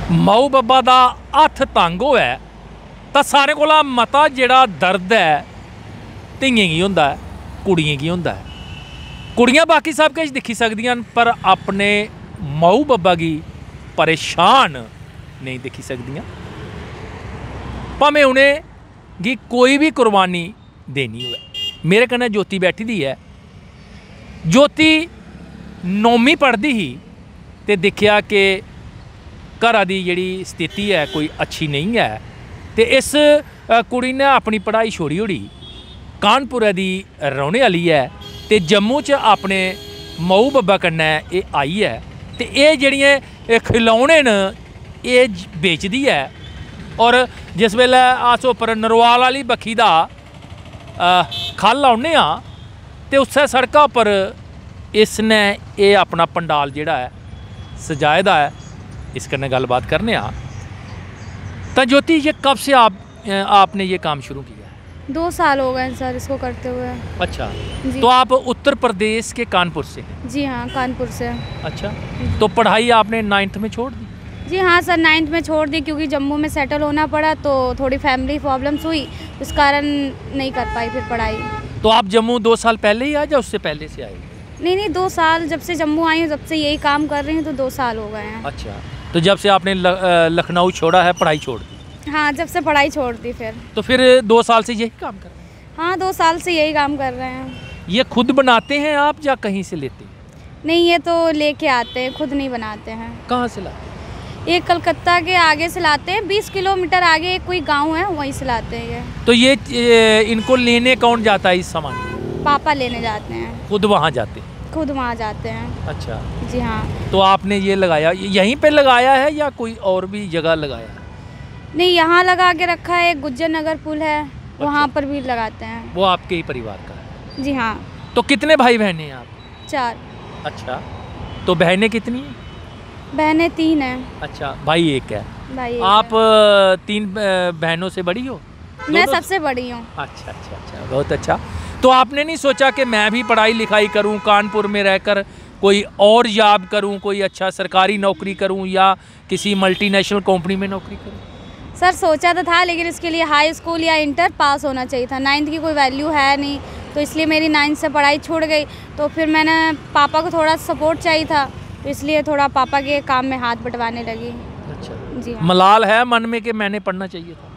माऊ बब्बा दा हत्थ तंग होऐ तां सारे कोला मता जेह्ड़ा दर्द है धियें गी होंदा है, कुड़ियें गी होंदा है। कुड़ियां बाकी सब किश दिक्खी सकदियां न पर अपने माऊ बब्बा गी परेशान नहीं दिक्खी सकदियां, भावें उ'नें गी कोई भी कुर्बानी देनी होऐ। मेरे कन्नै ज्योति बैठी दी है। ज्योति 9वीं पढ़दी ही ते दिक्खेआ कि घरा दी जेह्ड़ी स्थिति है कोई अच्छी नहीं है ते इस कुड़ी ने अपनी पढ़ाई छोड़ी ओड़ी, कानपुरै दी रौह्ने आह्ली है ते जम्मू च अपने माऊ बब्बा कन्नै एह् आई है ते एह् जेह्ड़ियां खिलौने न एह् बेचदी है। और जिस वेल्लै अस उप्पर नरवाल आह्ली बक्खी दा खल्ल औन्ने आं ते उस्सै सड़का उप्पर इसने एह् अपना पंडाल जेह्ड़ा है सजाए दा है। इस कन्नै गल्लबात करने आं। तो ज्योति ये कब से आपने ये काम शुरू किया है? 2 साल हो गए सर इसको करते हुए। अच्छा तो आप उत्तर प्रदेश के कानपुर से हैं? जी हाँ, कानपुर से। अच्छा तो पढ़ाई आपने 9th में छोड़ दी? जी हाँ सर, 9th में छोड़ दी क्योंकि जम्मू में सेटल होना पड़ा तो थोड़ी फैमिली प्रॉब्लम्स हुई, उस कारण नहीं कर पाई फिर पढ़ाई। तो आप जम्मू 2 साल पहले ही आए या उससे पहले से आए? नहीं 2 साल, जब से जम्मू आई हूँ जब से यही काम कर रही हूँ तो 2 साल हो गए हैं। अच्छा तो जब से आपने लखनऊ छोड़ा है पढ़ाई छोड़ दी? हाँ, जब से पढ़ाई छोड़ दी फिर। तो फिर 2 साल से यही काम कर रहे हैं? हाँ 2 साल से यही काम कर रहे हैं। ये खुद बनाते हैं आप या कहीं से लेते हैं? नहीं, ये तो लेके आते हैं, खुद नहीं बनाते हैं। कहाँ से लाते हैं? ये कलकत्ता के आगे से लाते हैं, 20 किलोमीटर आगे एक कोई गांव है वहीं से लाते हैं ये। तो ये इनको लेने कौन जाता है इस सामान? पापा लेने जाते हैं। खुद वहाँ जाते हैं? खुद वहाँ जाते हैं। अच्छा जी हाँ। तो आपने ये लगाया यहीं पे लगाया है या कोई और भी जगह लगाया है? नहीं, यहाँ लगा के रखा है, गुज्जर नगर पुल है वहाँ पर भी लगाते हैं। वो आपके ही परिवार का है? जी हाँ। तो कितने भाई बहनें हैं आप? 4। अच्छा तो बहनें कितनी हैं? बहनें 3 हैं। अच्छा भाई 1 है। भाई 1 आप है। 3 बहनों से बड़ी हो? मैं सबसे बड़ी हूँ। अच्छा अच्छा अच्छा, बहुत अच्छा। तो आपने नहीं सोचा कि मैं भी पढ़ाई लिखाई करूं, कानपुर में रहकर कोई और जॉब करूं, कोई अच्छा सरकारी नौकरी करूं या किसी मल्टीनेशनल कंपनी में नौकरी करूं? सर सोचा तो था लेकिन इसके लिए हाई स्कूल या इंटर पास होना चाहिए था। 9th की कोई वैल्यू है नहीं तो इसलिए मेरी 9th से पढ़ाई छूट गई। तो फिर मैंने पापा को थोड़ा सपोर्ट चाहिए था तो इसलिए थोड़ा पापा के काम में हाथ बटवाने लगी। अच्छा जी हाँ। मलाल है मन में कि मैंने पढ़ना चाहिए था?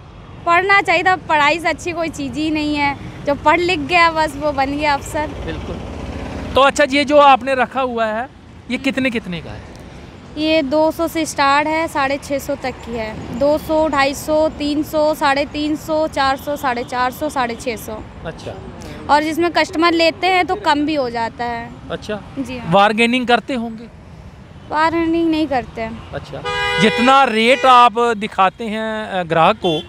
पढ़ना चाहिए था, पढ़ाई से अच्छी कोई चीज़ ही नहीं है। जो पढ़ लिख गया बस वो बन गया अफसर। बिल्कुल। तो अच्छा ये जो आपने रखा हुआ है ये कितने कितने का है? ये 200 से स्टार्ट है, 650 तक की है। 200, 250, 300, 350, 400, 450, 650। अच्छा और जिसमें कस्टमर लेते हैं तो कम भी हो जाता है। अच्छा जी हाँ। बार्गेनिंग करते होंगे? बार्गेनिंग नहीं करते हैं। अच्छा जितना रेट आप दिखाते हैं ग्राहक को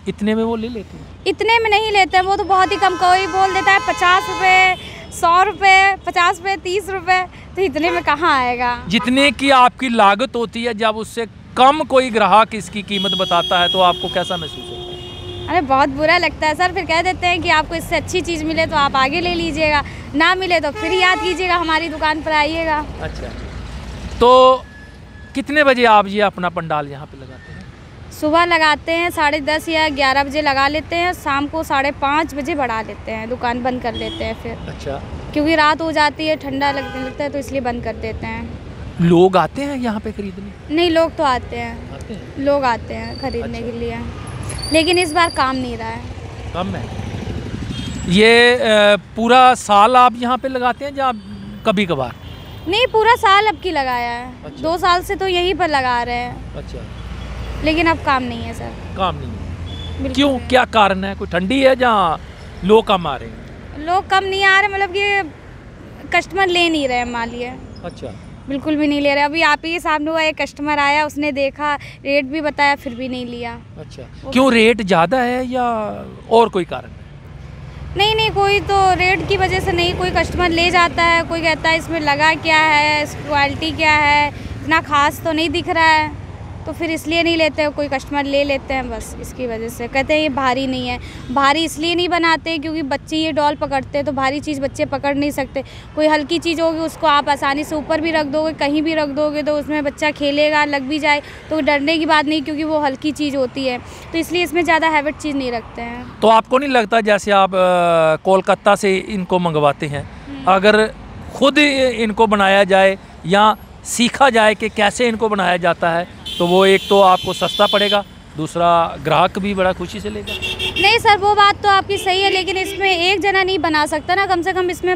इतने में वो ले लेते हैं? इतने में नहीं लेते हैं, वो तो बहुत ही कम। कोई बोल देता है 50 रुपये, 100 रुपये, 50 रुपये, 30 रुपये, तो इतने में कहाँ आएगा? जितने की आपकी लागत होती है जब उससे कम कोई ग्राहक इसकी कीमत बताता है तो आपको कैसा महसूस होता है? अरे बहुत बुरा लगता है सर। फिर कह देते हैं कि आपको इससे अच्छी चीज़ मिले तो आप आगे ले लीजिएगा, ना मिले तो फिर याद कीजिएगा हमारी दुकान पर आइएगा। अच्छा तो कितने बजे आप ये अपना पंडाल यहाँ पे लगाते हैं? सुबह लगाते हैं 10:30 या 11 बजे लगा लेते हैं, शाम को 5:30 बजे बढ़ा लेते हैं, दुकान बंद कर लेते हैं फिर। अच्छा क्योंकि रात हो जाती है, ठंडा लगने लगता है तो इसलिए बंद कर देते हैं। लोग आते हैं यहाँ पे खरीदने? नहीं, लोग तो आते हैं, लोग आते हैं खरीदने के लिए, लेकिन इस बार काम नहीं रहा है। कम है? ये पूरा साल आप यहाँ पे लगाते हैं या कभी कभार? नहीं, पूरा साल अब की लगाया है। अच्छा। 2 साल से तो यहीं पर लगा रहे हैं। अच्छा लेकिन अब काम नहीं है सर। काम नहीं है? क्यों, क्या कारण है? कोई ठंडी है जहाँ लोग कम आ रहे हैं? लोग कम नहीं आ रहे, मतलब कि कस्टमर ले नहीं रहे मालिए। अच्छा बिल्कुल भी नहीं ले रहे। अभी आप ही सामने हुआ एक कस्टमर आया, उसने देखा, रेट भी बताया, फिर भी नहीं लिया। अच्छा क्यों, रेट ज़्यादा है या और कोई कारण? नहीं, कोई तो रेट की वजह से नहीं, कोई कस्टमर ले जाता है, कोई कहता है इसमें लगा क्या है, क्वालिटी क्या है, इतना खास तो नहीं दिख रहा है, तो फिर इसलिए नहीं लेते हैं, कोई कस्टमर ले लेते हैं बस इसकी वजह से। कहते हैं ये भारी नहीं है, भारी इसलिए नहीं बनाते क्योंकि बच्चे ये डॉल पकड़ते हैं, तो भारी चीज़ बच्चे पकड़ नहीं सकते। कोई हल्की चीज़ होगी उसको आप आसानी से ऊपर भी रख दोगे, कहीं भी रख दोगे तो उसमें बच्चा खेलेगा, लग भी जाए तो डरने की बात नहीं, क्योंकि वो हल्की चीज़ होती है, तो इसलिए इसमें ज़्यादा हैविट चीज़ नहीं रखते हैं। तो आपको नहीं लगता जैसे आप कोलकाता से इनको मंगवाते हैं, अगर खुद इनको बनाया जाए या सीखा जाए कि कैसे इनको बनाया जाता है, तो वो एक तो आपको सस्ता पड़ेगा, दूसरा ग्राहक भी बड़ा खुशी से लेगा? नहीं सर, वो बात तो आपकी सही है, लेकिन इसमें एक जना नहीं बना सकता ना, कम से कम इसमें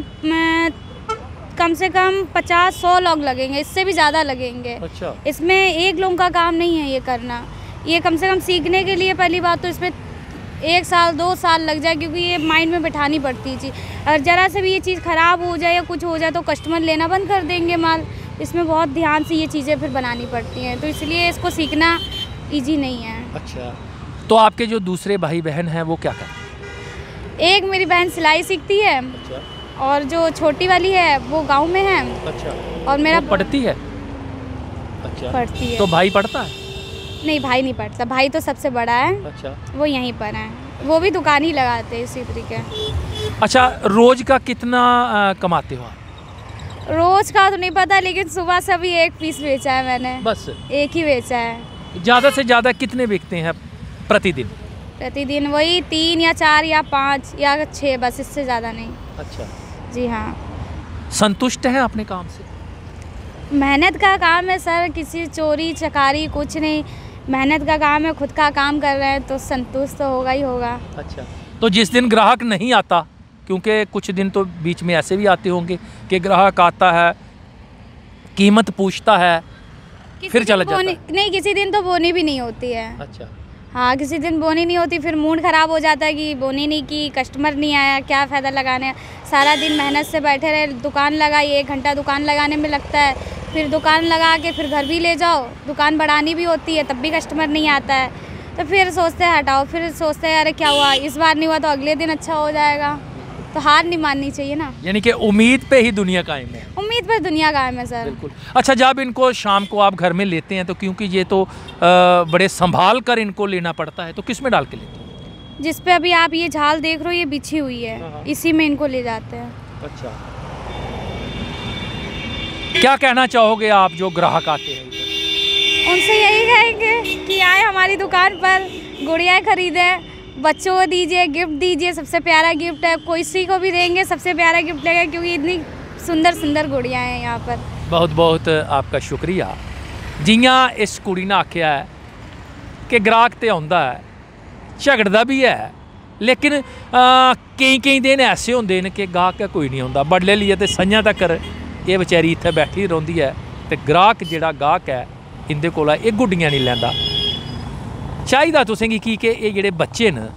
कम से कम 50-100 लोग लगेंगे, इससे भी ज़्यादा लगेंगे। अच्छा। इसमें एक लोग का काम नहीं है ये करना, ये कम से कम सीखने के लिए पहली बात तो इसमें 1 साल 2 साल लग जाए, क्योंकि ये माइंड में बिठानी पड़ती है चीज़। और ज़रा से भी ये चीज़ ख़राब हो जाए या कुछ हो जाए तो कस्टमर लेना बंद कर देंगे माल। इसमें बहुत ध्यान से ये चीज़ें फिर बनानी पड़ती हैं, तो इसलिए इसको सीखना ईजी नहीं है। अच्छा, तो आपके जो दूसरे भाई बहन हैं वो क्या करते हैं? एक मेरी बहन सिलाई सीखती है। अच्छा। और जो छोटी वाली है वो गांव में है। अच्छा। और मेरा पढ़ती है? अच्छा, पढ़ती है। तो भाई पढ़ता है? नहीं, भाई नहीं पढ़ता, भाई तो सबसे बड़ा है। अच्छा। वो यहीं पर है, वो भी दुकान ही लगाते हैं इसी तरीके। अच्छा, रोज का कितना कमाते हो आप? रोज का तो नहीं पता, लेकिन सुबह से अभी 1 पीस बेचा है मैंने, बस एक ही बेचा है। ज़्यादा से ज़्यादा कितने बिकते हैं प्रतिदिन? प्रतिदिन वही 3 या 4 या 5 या 6, बस इससे ज़्यादा नहीं। अच्छा जी हाँ। संतुष्ट हैं अपने काम से? मेहनत का काम है सर, किसी चोरी चकारी कुछ नहीं, मेहनत का काम है, खुद का काम कर रहे हैं तो संतुष्ट तो होगा ही होगा। अच्छा, तो जिस दिन ग्राहक नहीं आता, क्योंकि कुछ दिन तो बीच में ऐसे भी आते होंगे कि ग्राहक आता है, कीमत पूछता है, फिर चला जाता है? नहीं, किसी दिन तो बोनी भी नहीं होती है। अच्छा। हाँ, किसी दिन बोनी नहीं होती, फिर मूड ख़राब हो जाता है कि बोनी नहीं की, कस्टमर नहीं आया, क्या फ़ायदा लगाने। सारा दिन मेहनत से बैठे रहे, दुकान लगाई, 1 घंटा दुकान लगाने में लगता है, फिर दुकान लगा के फिर घर भी ले जाओ, दुकान बढ़ानी भी होती है, तब भी कस्टमर नहीं आता है, तो फिर सोचते हैं हटाओ, फिर सोचते हैं अरे क्या हुआ, इस बार नहीं हुआ तो अगले दिन अच्छा हो जाएगा। तो हार नहीं माननी चाहिए ना। यानी कि उम्मीद पे ही दुनिया कायम है। उम्मीद पर दुनिया कायम है सर। बिल्कुल। अच्छा, जब इनको शाम को आप घर में लेते हैं तो क्योंकि ये तो बड़े संभाल कर इनको लेना पड़ता है, तो किस में डाल के लेते हैं? जिस पे अभी आप ये झाल देख रहे हो, ये बिछी हुई है, इसी में इनको ले जाते हैं। अच्छा, क्या कहना चाहोगे आप जो ग्राहक आते हैं? उनसे यही कहेंगे कि आए हमारी दुकान पर, गुड़िया खरीदें, बच्चों को दीजिए, गिफ्ट दीजिए, सबसे प्यारा गिफ्ट है, किसी को भी देंगे सबसे प्यारा गिफ्ट लगेगा, क्योंकि इतनी सुंदर सुंदर गुड़िया हैं यहाँ पर। बहुत बहुत आपका शुक्रिया। जियां इस कुड़ी ने आख्या है कि ग्राहक तो आता है, झगड़दा भी है, लेकिन कई दिन ऐसे होंगे ने कि गाहक कोई नहीं आता, बडले लिए तो संझा तक ये बेचारी इत्थे बैठी रहिंदी है, तो ग्राहक जिहड़ा गाहक है इंदे कोला ये गुड्डियां नहीं लैंदा। चाहिए तुसें कि ये जिहड़े बच्चे न,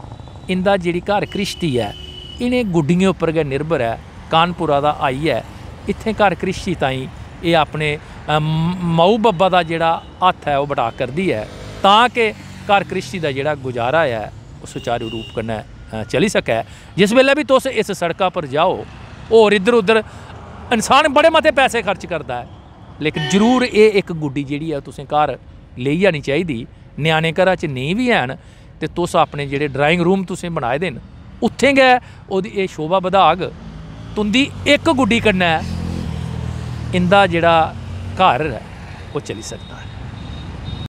इंदा जिहड़ी घर घृष्टि है, इन्हें गुड्डियों उपर गै निर्भर है। कानपुरा दा आई है, इत्थे घर घृष्टि ताईं ये अपने माऊ बब्बा दा जिहड़ा हत्थ है वो बटा करदी है, तां कि घर घृष्टि दा जिहड़ा गुजारा है वो सुचारू रूप कन्नै चली सकै। जिस वेले भी तुस इस सड़का पर जाओ, होर इधर उधर इंसान बड़े मते पैसे खर्च करता है, लेकिन जरूर ये एक गुड्डी जिहड़ी है तुसें घर लेई आनी चाहिदी। न्याणे घरा च नहीं भी हैन ते तुस अपने जिहड़े ड्राइंग रूम तुसें बनाए दे न, उत्थे गै ओहदी ये शोभा बधाग। तुंदी एक गुड्डी कन्नै इंदा जिहड़ा घर है वो चली सकदा है।